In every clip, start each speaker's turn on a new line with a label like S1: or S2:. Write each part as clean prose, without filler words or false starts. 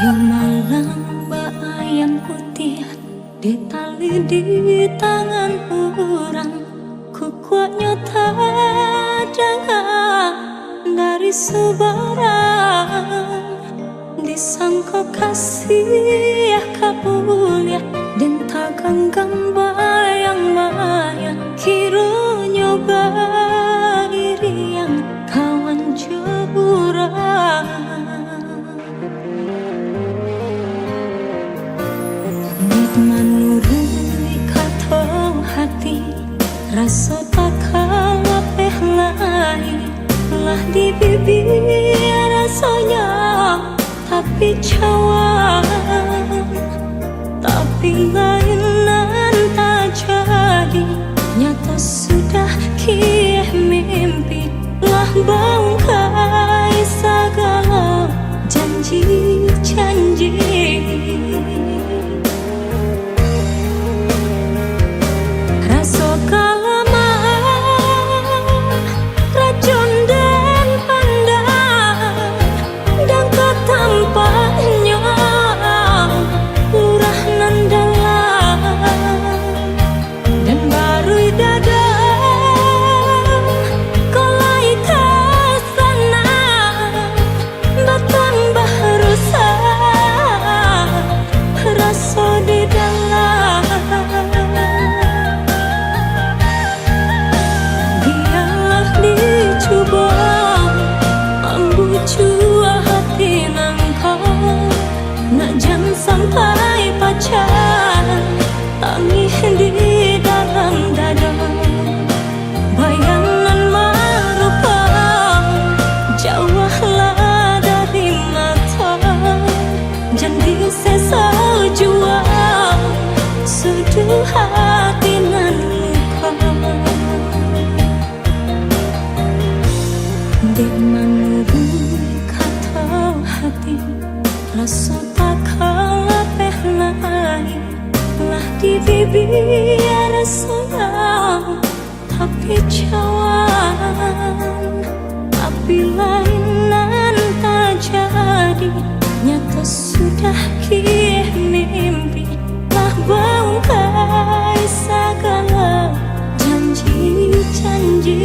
S1: Yo malam bayang putih di tali di tangan orang, ku kuatnya terdengar dari sebarang. Disangka kasih kabulia dan takkan bayang-bayang kiranya iri yang kawan jeburang. Menurut kata hati, rasa tak kalah lain lah di bibir rasanya, tapi cawan, tapi lainan tak jadi. Nyata sudah kih mimpi lah bangkai segala janji-janji. Rasa kalaman racun dan pandang dan ketampaknya lurah nan dalam dan baru dada kolai ke sana bertambah rusak rasa di dalam. Biarlah dicoba ambu jua hati nangkau, nak jangan sampai pacaran tangih di dalam dada. Bayangan merupa jauhlah dari mata, jangan sesal jua sudah hati nan luka. Di menurut kata hati, rasa tak kalah lain lah di bibir sayang, tapi cawan, tapi lainan tak jadi. Nyata sudah kih mimpi lah bangkai segala janji-janji.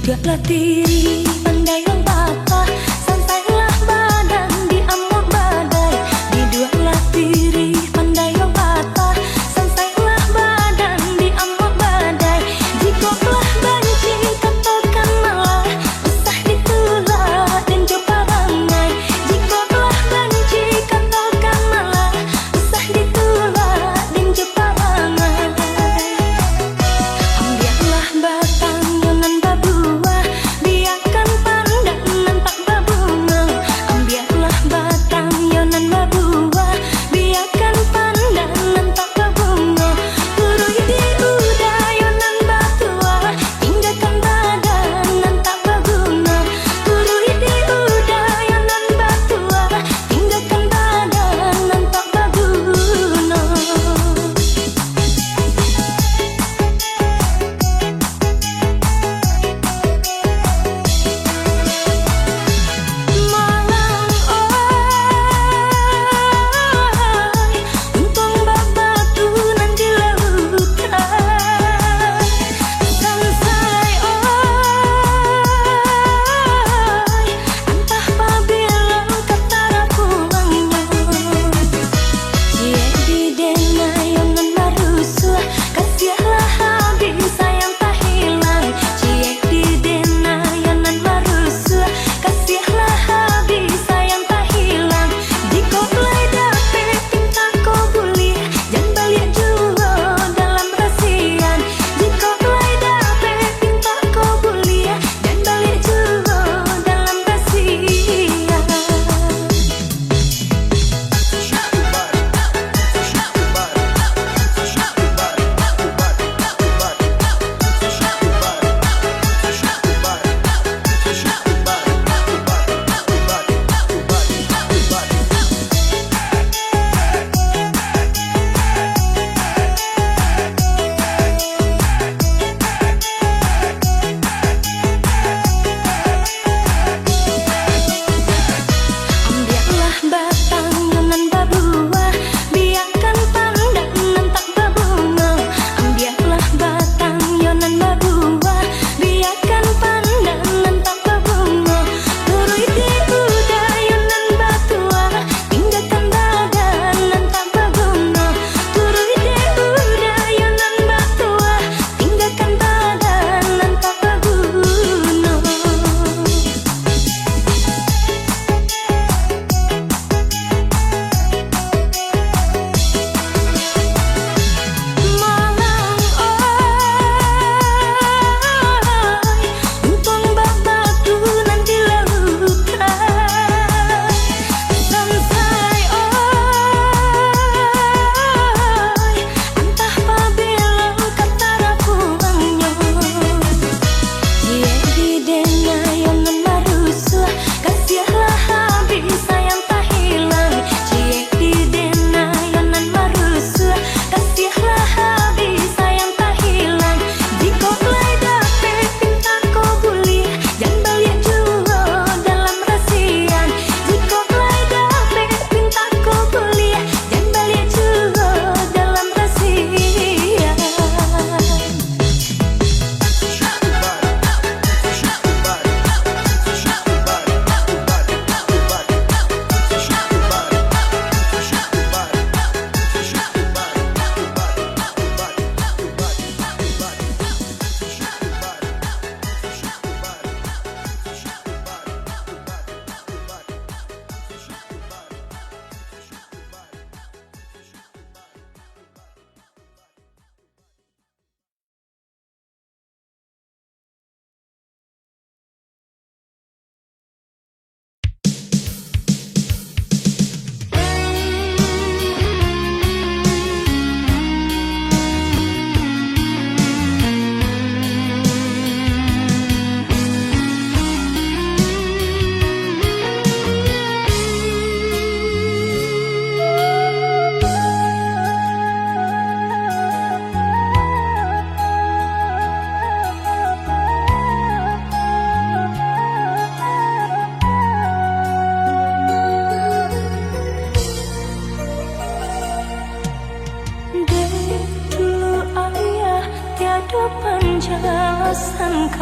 S1: Gaklah diri pandai orang patah, sansailah badan di amuk badai. Didualah diri pandai orang patah, sansailah badan di amuk badai. Jikalah benci katakan malah, usah ditolak dan coba rangai. Jikalah benci katakan malah, usah ditolak dan coba rangai. Ambillah batang yonan babua, biarkan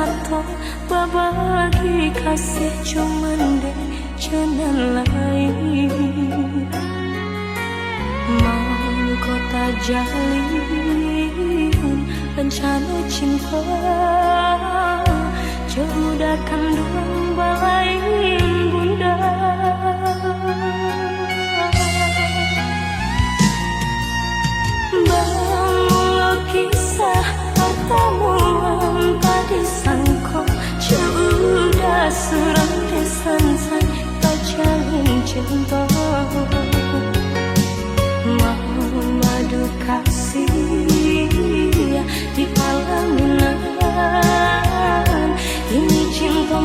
S1: atau berbagi kasih cuman deh jalan lain. Mau kota jalin rencana cinta, jauhkan doang balai bunda. Bangun kisah pertemuan tadi sangko, sudah suram desan-san tak jalin cinta. Madu kasih di pelaminan, ini cinta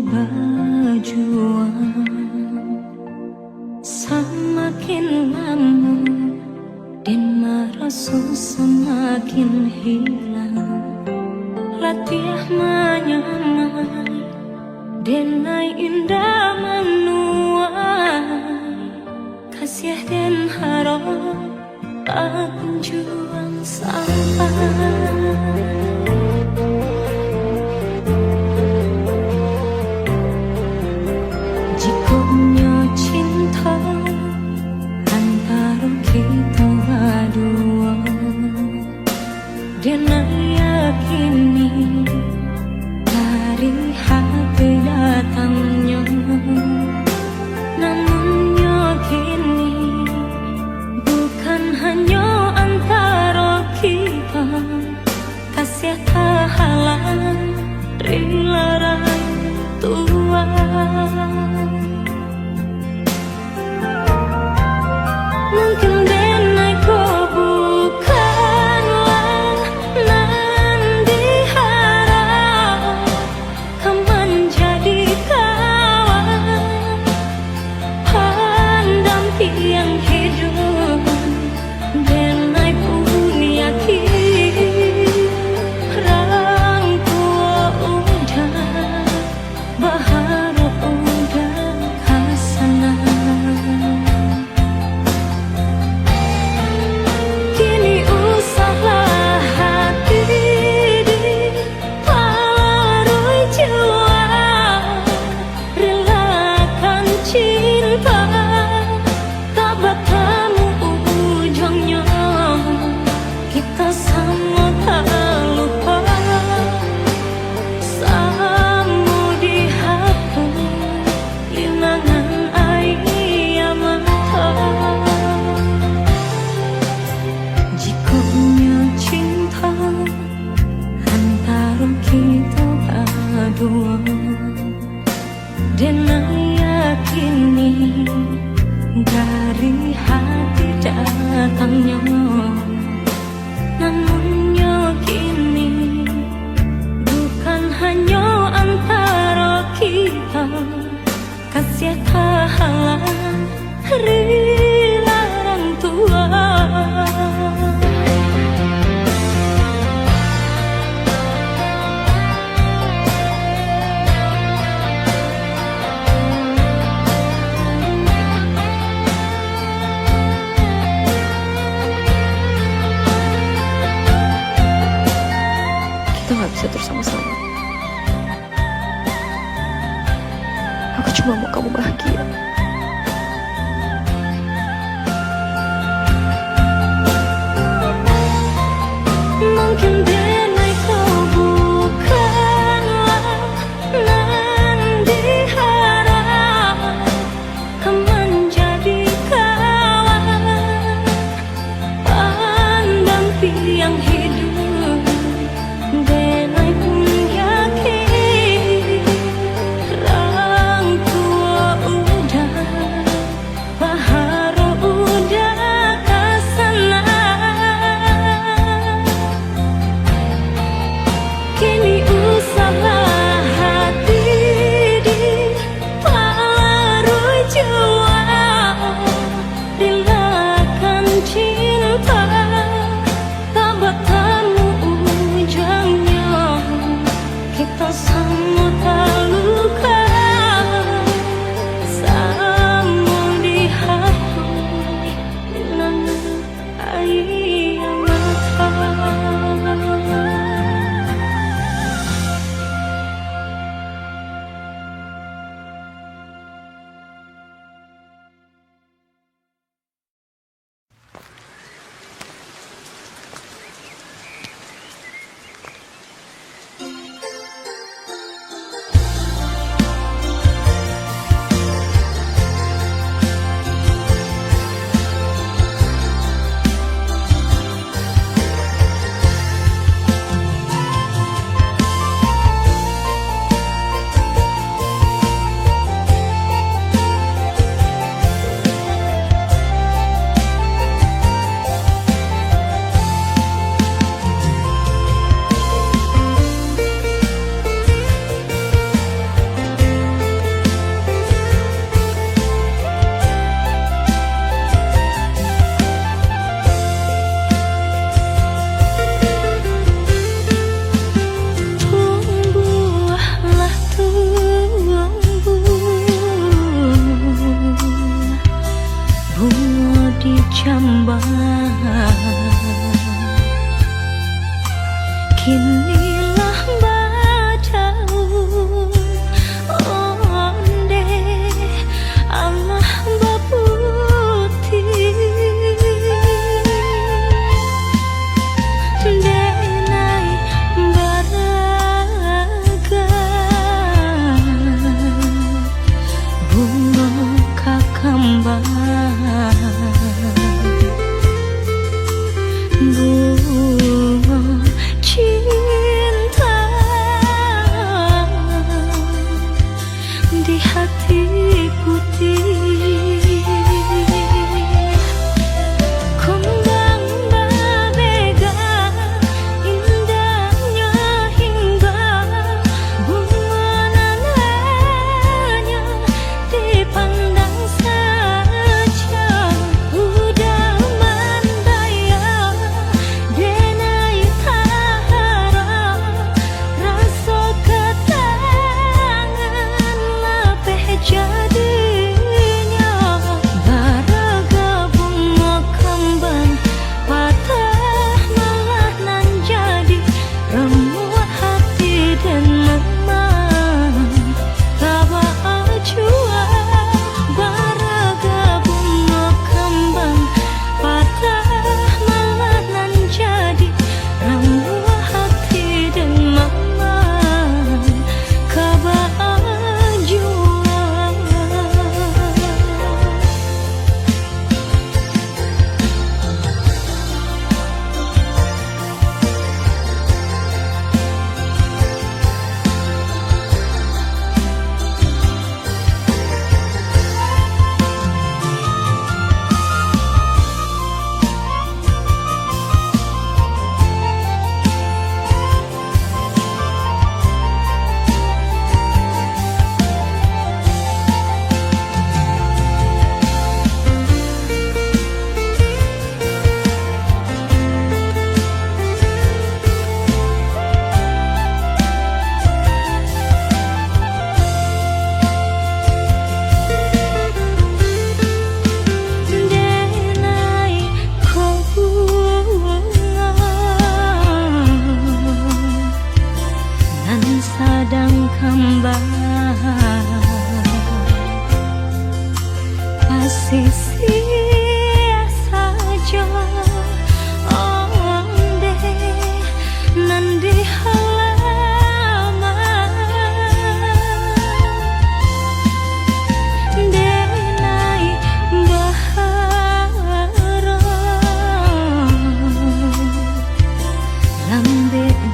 S1: berjuang, semakin lama dan merasa semakin hilang. Latiah menyamai denai indah menuai, kasih dan harap tak kunjung sampai. Jikanya cinta antara kita berdua, dan yakini dari hati datangnya. Namun yakini bukan hanya antara kita, kasih tak halang rilaran Tuhan. Mungkin denai kau bukanlah nan diharap, kau menjadi kawan pendamping hidup. Denai pun yakin orang tua udah berharap udah kesana. Kini usahlah hati dipalarui jiwa, relakan cinta tak bertemu ujungnya. Kita sama tak lupa, sama dihapus linangan air mata. Jikanya cinta antara kita berdua, dan yakini dari hati datangnya. Namun yakini bukan hanya antara kita, kasih tak halang rilaran Tuhan.
S2: Kita gak bisa terus sama-sama. Aku cuma mau kamu bahagia.
S1: Mungkin denai kau bukanlah nan diharap, kau menjadi kawan pendamping hidup. Denai pun yakin orang tua udah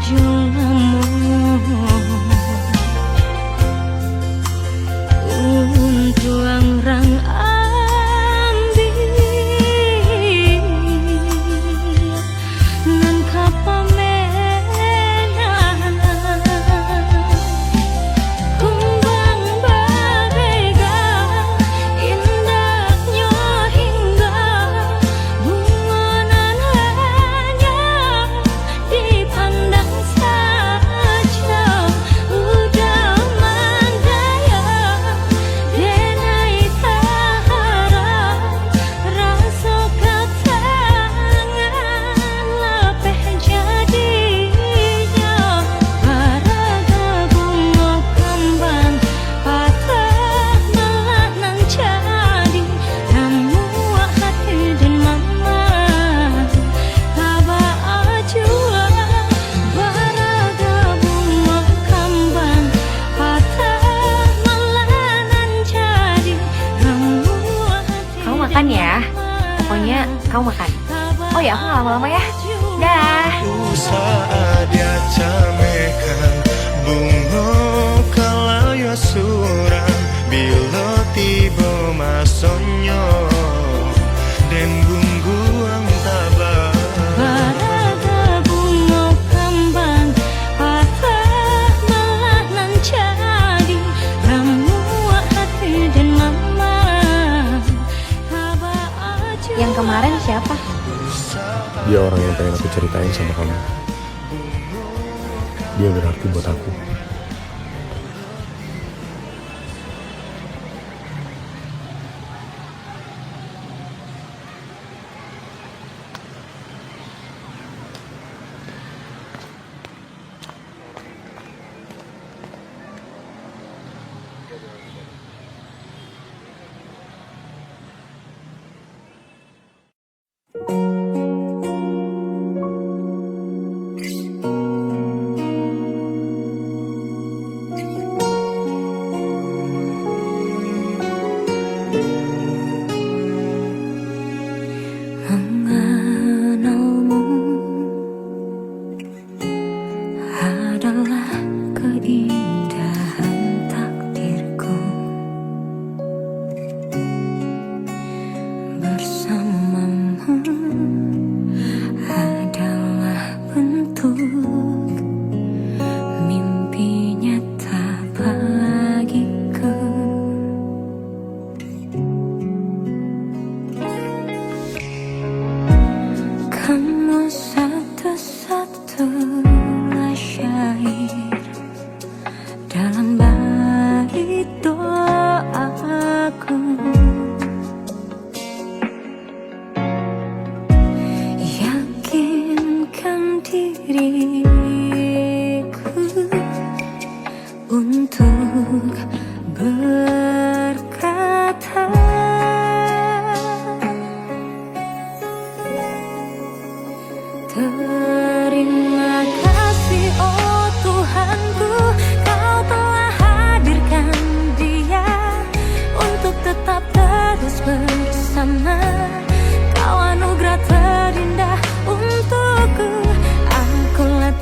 S1: julamu untuang rang ambil nan kapamena kumbang bagaikan indahnya hingga bungonan hanya dipandang saja udah mandaya denai tahara rasa katangan lepeh jadinya paraga bunga kembang patah melanan jadi ramu hati dan mama kaba ajua paraga bunga kembang patah melanan jadi ramu hati.
S2: Kamu makan ya. Pokoknya kamu makan. Oh ya, aku gak lama-lama ya. Dah.
S3: Saat dia camekan bunga kalaya surang bila tiba masonyo dan bungguang tabah
S1: Paraga bunga kembang patah melanan jadi ramu hati dan mama kaba ajua.
S2: Yang kemarin siapa?
S4: Dia orang yang pengen aku ceritain sama kamu. Dia berarti buat aku.
S1: Mengenalmu adalah keindahan takdirku. Bersamamu adalah bentuk mimpi nyata bagiku. Kamu satu-satunya syair dalam bait doaku. Yakinkan diriku untuk berkata terima kasih oh Tuhanku, Kau telah hadirkan dia untuk tetap terus bersama. Kau anugerah terindah untukku, akulah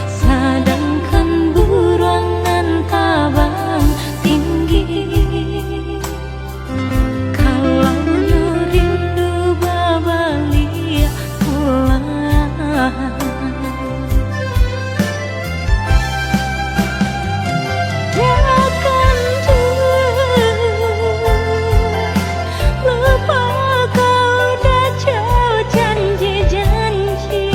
S1: sedangkan burongan tabang tinggi. Kalau rindu babalia pulang, takkan lupa kau dah jauh janji-janji.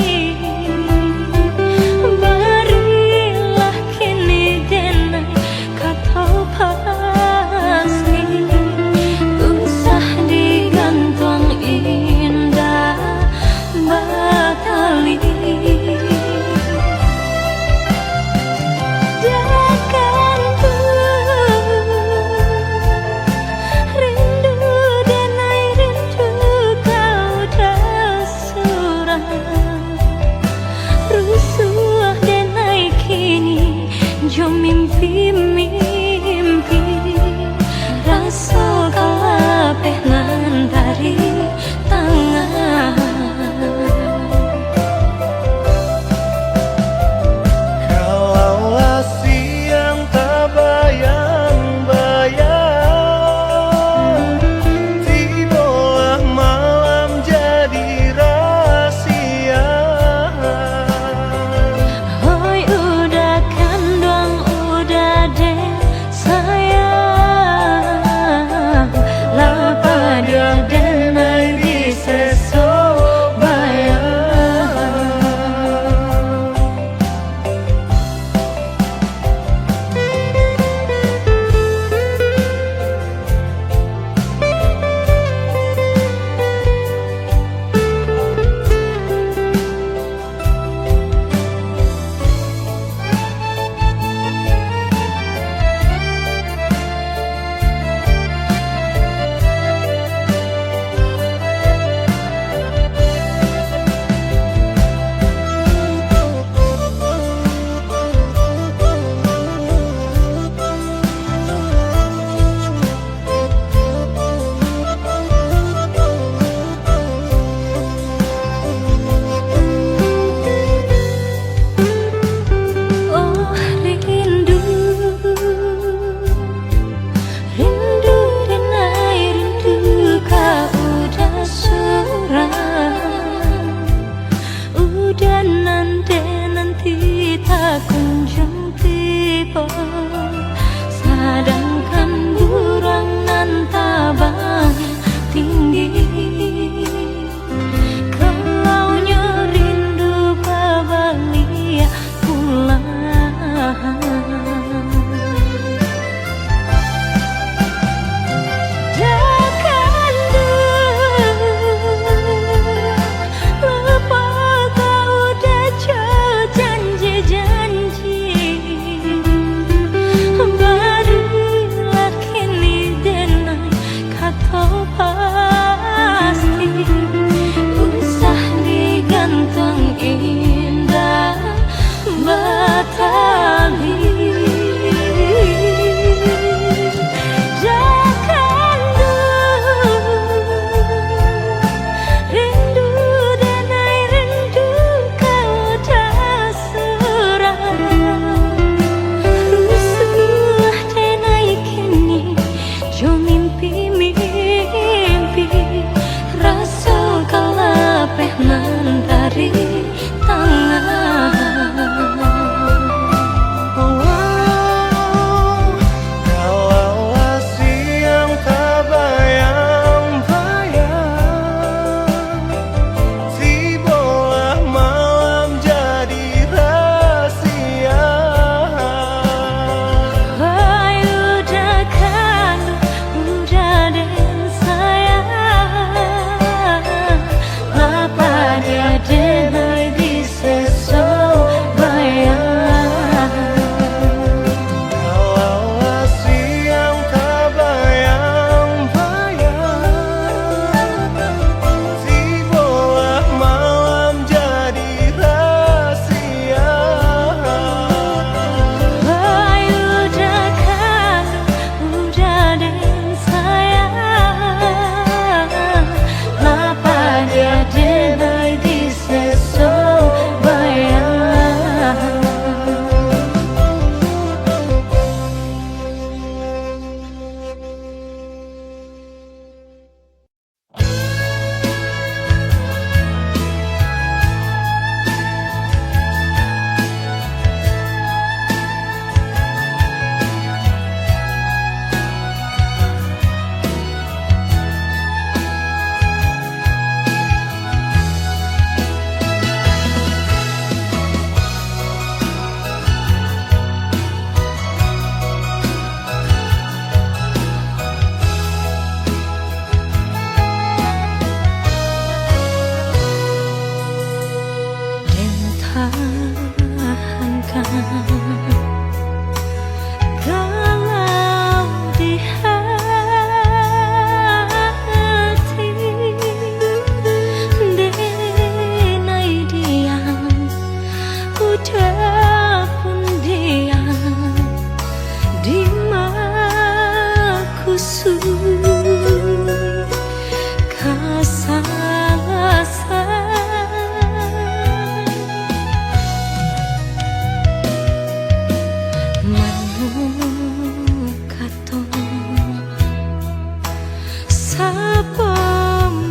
S1: Sapa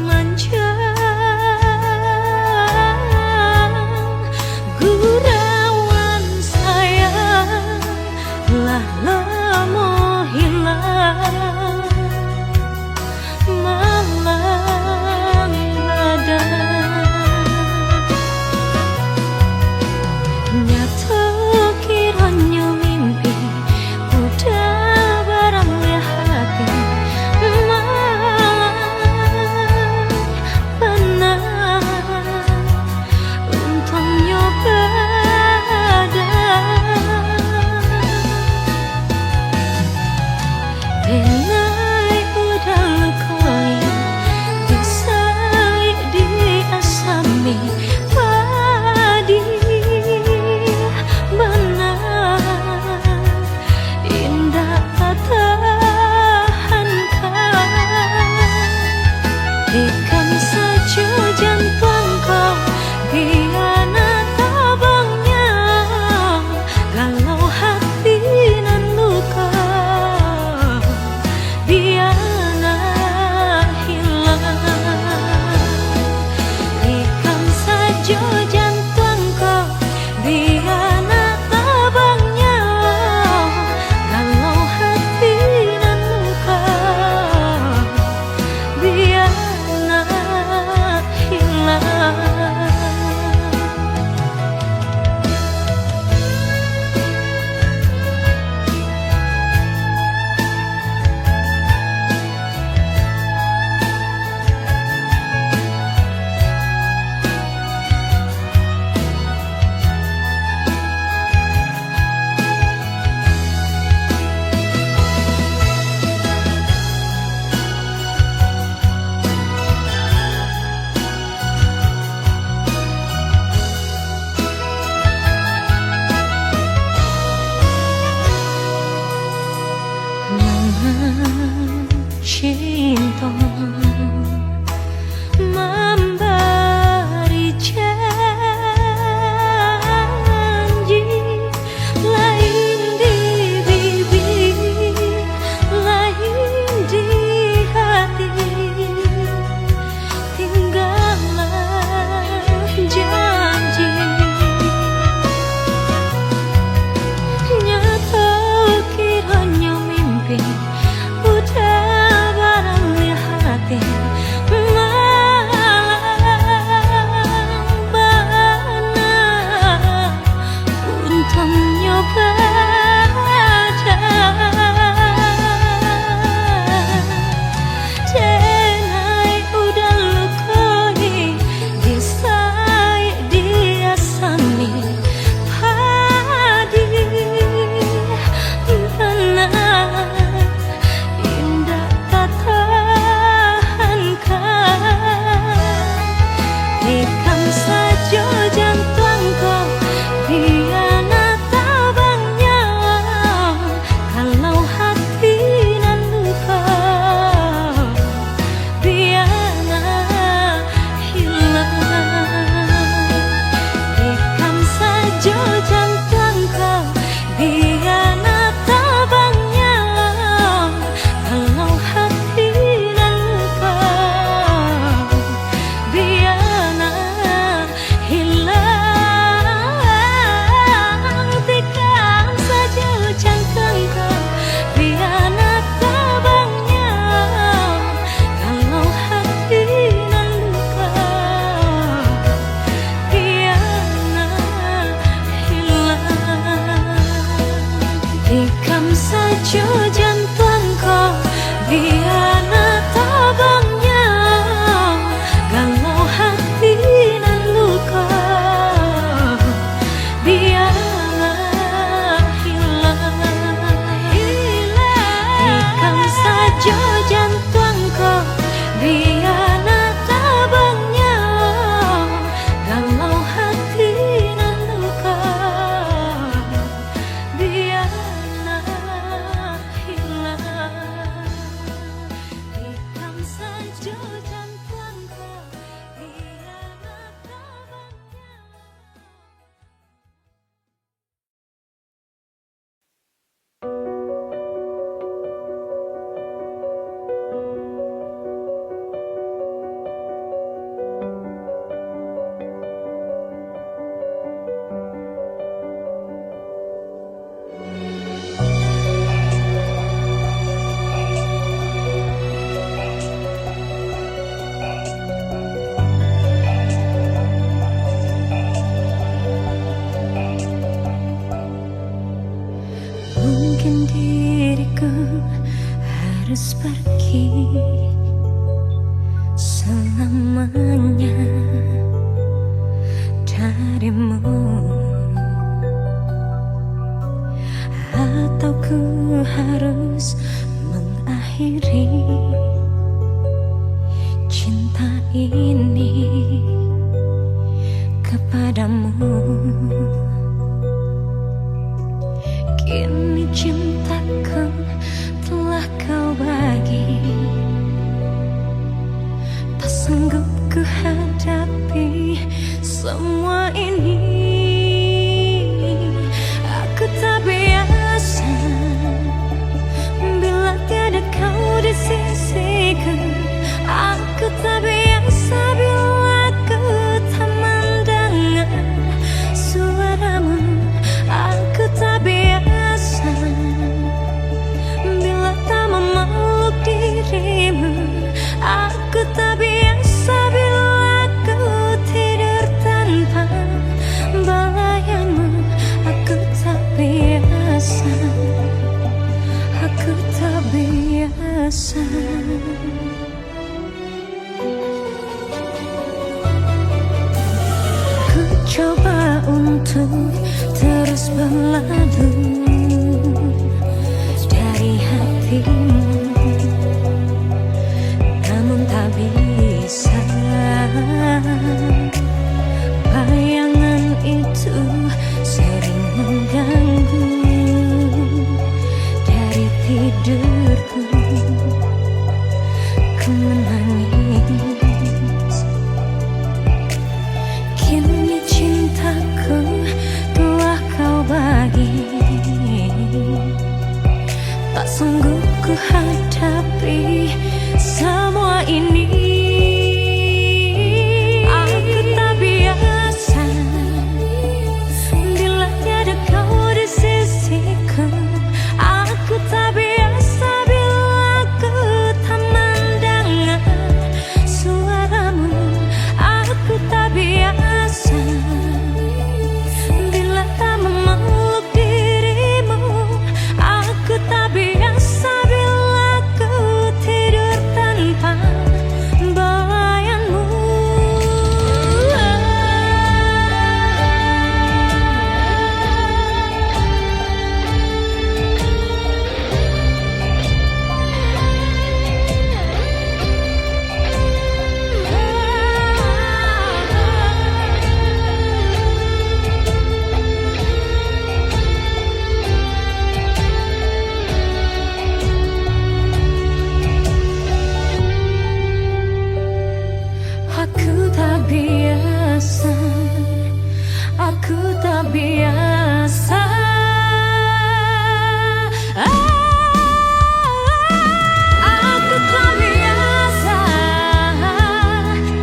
S1: manjang gurauan sayang lah lama hilang malang badan nyata kiranya mimpi udah barang hati Ikan saja jantungku hianat abangnya galau hati nan luka biarna hilang ikan saja jantungku hianat abangnya galau hati nan luka biar cinta memberi janji lain di bibir lain di hati tinggallah janji nyata kiranya mimpi udah barang hati malang bana untung nyoba denai udah lukai disai dia sami padi benar indah ikan saja jantungku hianat abangnya kalau hati nan luka biarna hilang ikan saja jantungku hianat abangnya kalau hati nan luka biarna hilang tekan saja jantungku biarna tabangnya kalau hati nan luka biarna hilang tekan saja jantungku biarna tabangnya kalau hati nan luka biarna hilang ikan saja jantungku biarna tabangnya kalau hati nan luka biarna hilang selamanya darimu, atau ku harus mengakhiri cinta ini kepadamu. Kini cintaku telah kau bagi, tak sanggup ku hadapi semua ini. Aku tak biasa bila tiada kau di sisiku. Aku tak biasa bila ku tak mendengar suaramu. Aku tak biasa bila tak memeluk dirimu. Aku tak biasa bila ku tidur tanpa belayanmu. Aku tak biasa, aku tak biasa. Ku coba untuk terus berlalu dari hatimu, namun tak bisa. Bayangan itu sering mengganggu dari tidurku. Ku menangis, kini cintaku telah kau bagi, tak sanggup ku hadapi semua ini. Aku tak biasa bila tiada kau di sisiku. Aku tak biasa bila ku tak mendengar suaramu. Aku tak biasa bila tak memeluk dirimu. Aku tak biasa bila ku tidur tanpa belayanmu. Aku tak biasa, aku tak biasa. Aku tak biasa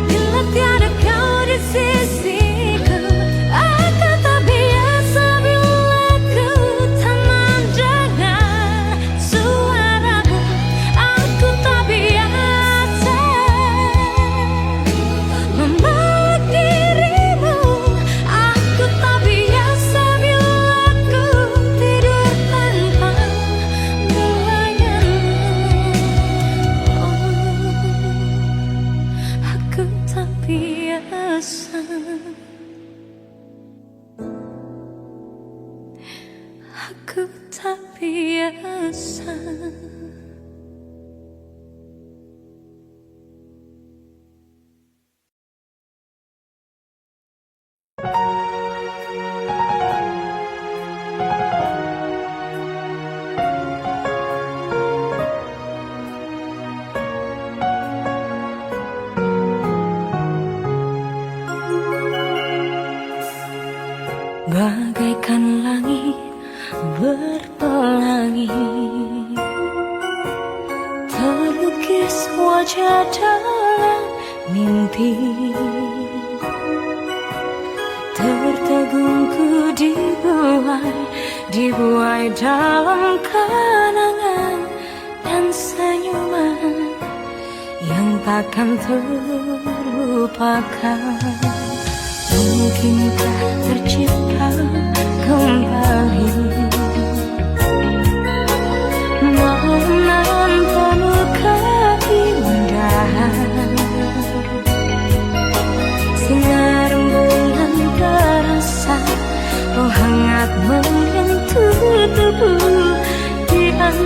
S1: bila tiada kau di sisiku. Aku tak biasa bila ku tak mendengar suaramu. Aku tak biasa memeluk dirimu. Aku tak biasa bila ku tidur tanpa belayanmu. Aku tak biasa, aku tak biasa. Bagaikan langit berpelangi, terlukis wajah dalam mimpi. Tertegungku dibuai dalam kenangan dan senyuman yang takkan terlupakan. Mungkinkah tercipta kembali malam penuh keindahan?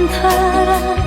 S1: antara